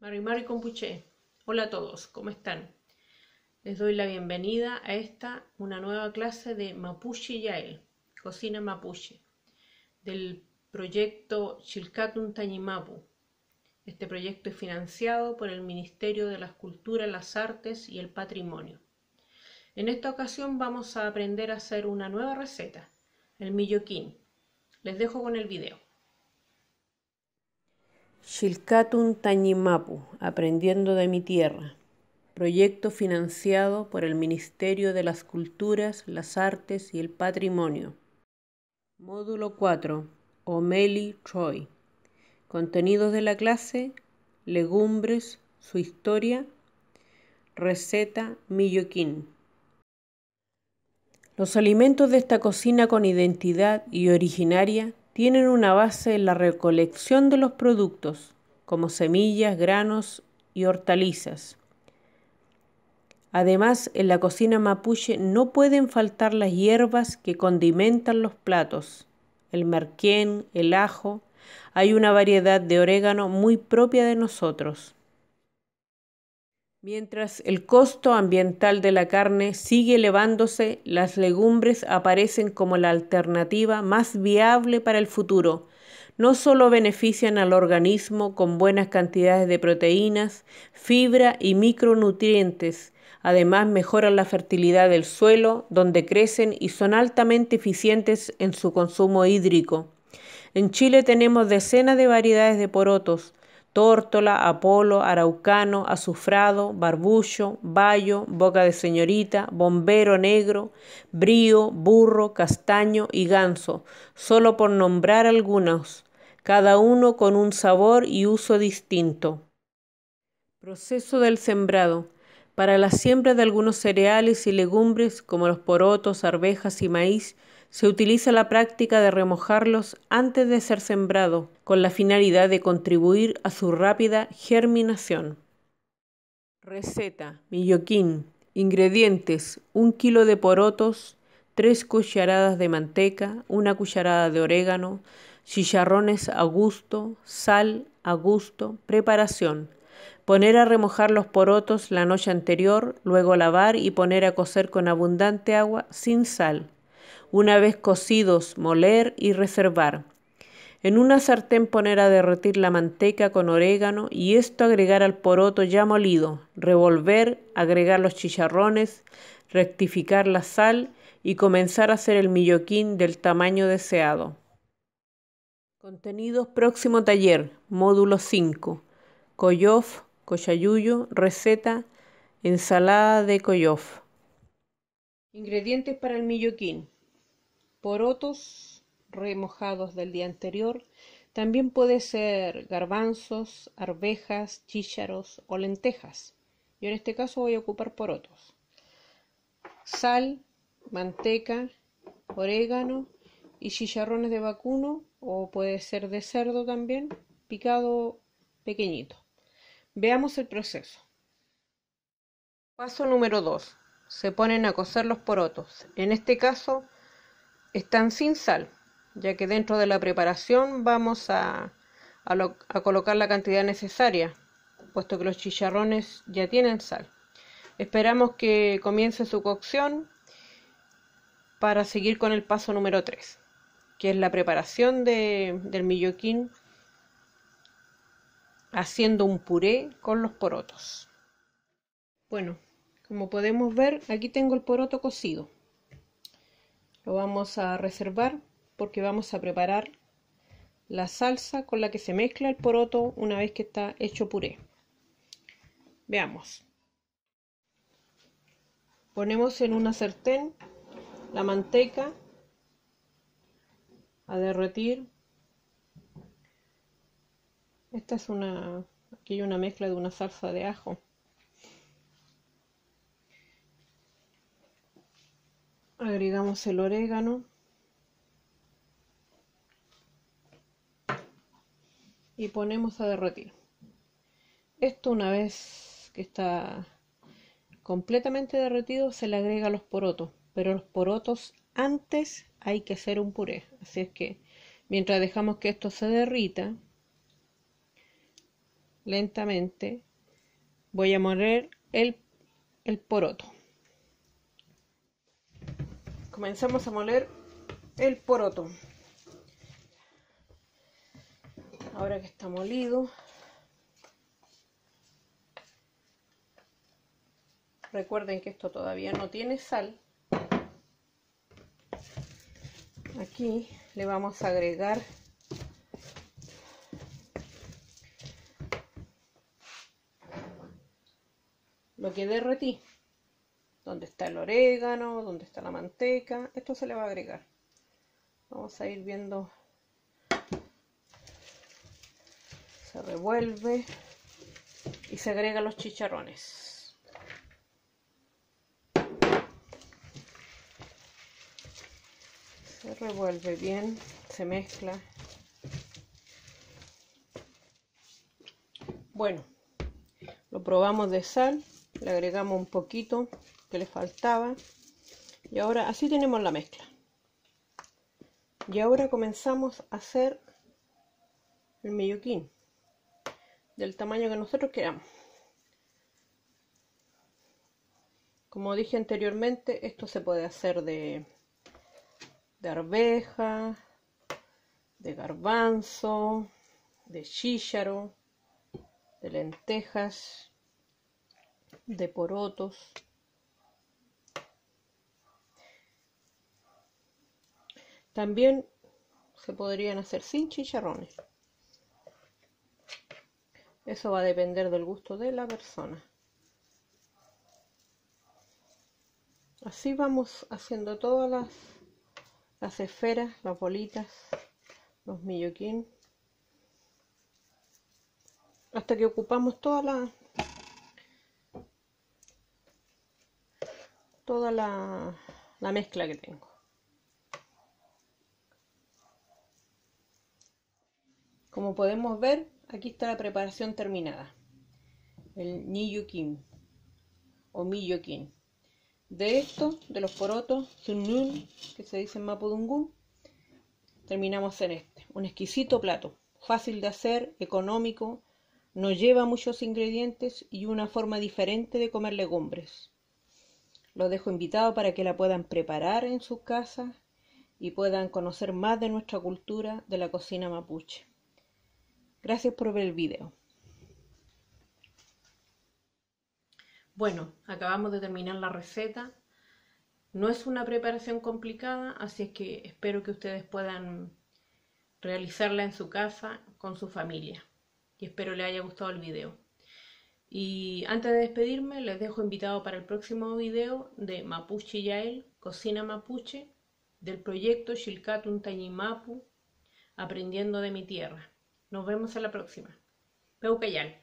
Mari Compuché. Hola a todos, ¿cómo están? Les doy la bienvenida a una nueva clase de Mapuche Yael, cocina mapuche, del proyecto Chilcatun Tañimapu. Este proyecto es financiado por el Ministerio de las Culturas, las Artes y el Patrimonio. En esta ocasión vamos a aprender a hacer una nueva receta, el milloquín. Les dejo con el video. Chilcatun Tañimapu, aprendiendo de mi tierra. Proyecto financiado por el Ministerio de las Culturas, las Artes y el Patrimonio. Módulo 4. O'Malley Troy. Contenidos de la clase: legumbres, su historia, receta milloquín. Los alimentos de esta cocina con identidad y originaria tienen una base en la recolección de los productos, como semillas, granos y hortalizas. Además, en la cocina mapuche no pueden faltar las hierbas que condimentan los platos, el merquén, el ajo. Hay una variedad de orégano muy propia de nosotros. Mientras el costo ambiental de la carne sigue elevándose, las legumbres aparecen como la alternativa más viable para el futuro. No solo benefician al organismo con buenas cantidades de proteínas, fibra y micronutrientes, además mejoran la fertilidad del suelo donde crecen y son altamente eficientes en su consumo hídrico. En Chile tenemos decenas de variedades de porotos: tórtola, apolo, araucano, azufrado, barbullo, bayo, boca de señorita, bombero negro, brío, burro, castaño y ganso, solo por nombrar algunos, cada uno con un sabor y uso distinto. Proceso del sembrado. Para la siembra de algunos cereales y legumbres, como los porotos, arvejas y maíz, se utiliza la práctica de remojarlos antes de ser sembrado, con la finalidad de contribuir a su rápida germinación. Receta: milloquín. Ingredientes: 1 kilo de porotos, 3 cucharadas de manteca, 1 cucharada de orégano, chicharrones a gusto, sal a gusto. Preparación: poner a remojar los porotos la noche anterior, luego lavar y poner a cocer con abundante agua sin sal. Una vez cocidos, moler y reservar. En una sartén poner a derretir la manteca con orégano y esto agregar al poroto ya molido, revolver, agregar los chicharrones, rectificar la sal y comenzar a hacer el milloquín del tamaño deseado. Contenidos: próximo taller, módulo 5. Coyof, cochayuyo, receta: ensalada de coyof. Ingredientes para el milloquín: porotos remojados del día anterior, también puede ser garbanzos, arvejas, chícharos o lentejas. Yo en este caso voy a ocupar porotos. Sal, manteca, orégano y chicharrones de vacuno, o puede ser de cerdo también, picado pequeñito. Veamos el proceso. Paso número 2. Se ponen a cocer los porotos. En este caso están sin sal, ya que dentro de la preparación vamos a colocar la cantidad necesaria, puesto que los chicharrones ya tienen sal. Esperamos que comience su cocción para seguir con el paso número 3, que es la preparación del milloquín, haciendo un puré con los porotos. Bueno, como podemos ver, aquí tengo el poroto cocido. Lo vamos a reservar porque vamos a preparar la salsa con la que se mezcla el poroto una vez que está hecho puré. Veamos. Ponemos en una sartén la manteca a derretir. Esta es aquí hay una mezcla de una salsa de ajo. Agregamos el orégano y ponemos a derretir. Esto, una vez que está completamente derretido, se le agrega los porotos, pero los porotos antes hay que hacer un puré. Así es que mientras dejamos que esto se derrita, lentamente voy a moler el poroto. Comenzamos a moler el poroto. Ahora que está molido, recuerden que esto todavía no tiene sal. Aquí le vamos a agregar lo que derretí. Donde está el orégano, donde está la manteca, esto se le va a agregar. Vamos a ir viendo. Se revuelve y se agregan los chicharrones. Se revuelve bien, se mezcla. Bueno, lo probamos de sal, le agregamos un poquito que le faltaba y ahora así tenemos la mezcla. Y ahora comenzamos a hacer el melloquín del tamaño que nosotros queramos. Como dije anteriormente, esto se puede hacer de arveja, de garbanzo, de chícharo, de lentejas, de porotos. También se podrían hacer sin chicharrones. Eso va a depender del gusto de la persona. Así vamos haciendo todas las esferas, las bolitas, los melloquín, hasta que ocupamos toda la mezcla que tengo. Como podemos ver, aquí está la preparación terminada. El niyukin o milloquín. De esto, de los porotos sunnun, que se dice en mapudungún, terminamos en este. Un exquisito plato, fácil de hacer, económico, no lleva muchos ingredientes y una forma diferente de comer legumbres. Los dejo invitados para que la puedan preparar en sus casas y puedan conocer más de nuestra cultura de la cocina mapuche. Gracias por ver el video. Bueno, acabamos de terminar la receta. No es una preparación complicada, así es que espero que ustedes puedan realizarla en su casa con su familia. Y espero les haya gustado el video. Y antes de despedirme, les dejo invitado para el próximo video de Mapuche Yael, Cocina Mapuche, del proyecto Xilcatun Tañimapu, Aprendiendo de mi Tierra. Nos vemos en la próxima. Peucayal.